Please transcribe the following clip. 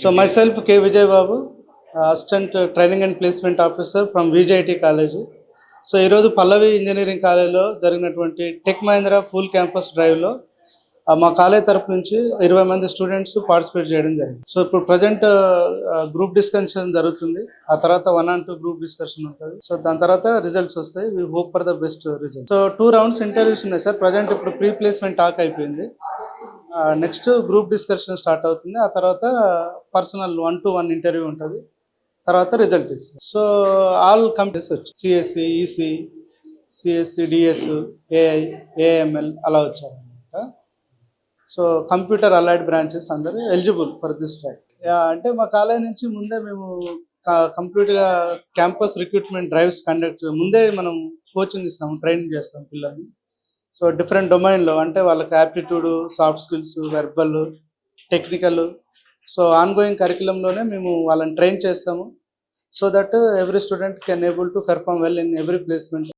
So myself K. Vijay Babu, Assistant Training and Placement Officer from VJIT College. So ఈరోజు పల్లవి engineering కాలేజ్లో జరిగినటువంటి tech Mahindra full campus డ్రైవ్లో మా college తరపు నుంచి 20 మంది స్టూడెంట్స్ పార్టిసిపేట్ చేయడం జరిగింది. సో ఇప్పుడు ప్రజెంట్ గ్రూప్ డిస్కషన్ జరుగుతుంది. ఆ తర్వాత 1 and 2 గ్రూప్ డిస్కషన్ ఉంటుంది. సో దాని తర్వాత రిజల్ట్స్ వస్తాయి. We hope for the best result. So 2 rounds interviews ఉన్నాయి సార్. ప్రజెంట్ ఇప్పుడు ప్రీ ప్లేస్మెంట్ టాక్ అయిపోయింది. నెక్స్ట్ గ్రూప్ డిస్కషన్ స్టార్ట్ అవుతుంది. ఆ తర్వాత పర్సనల్ 1-to-1 ఇంటర్వ్యూ ఉంటుంది. తర్వాత రిజల్ట్ ఇస్తుంది. సో ఆల్ కంపెనీస్ వచ్చి CSE, EC, CSE, DS, AI, AML అలా వచ్చారనమాట. సో కంప్యూటర్ అలైడ్ బ్రాంచెస్ అందరూ ఎలిజిబుల్ ఫర్ దిస్ ట్రాక్. అంటే మా కాలేజ్ నుంచి ముందే మేము కంప్లీట్గా క్యాంపస్ రిక్రూట్మెంట్ డ్రైవ్స్ కండక్ట్ ముందే మనం కోచింగ్ ఇస్తాం, ట్రైనింగ్ చేస్తాం పిల్లల్ని. సో డిఫరెంట్ డొమైన్లో అంటే వాళ్ళకి aptitude, soft skills, verbal, technical, so ongoing కరికులంలోనే మేము వాళ్ళని ట్రైన్ చేస్తాము. So that every student can able to perform well in every placement.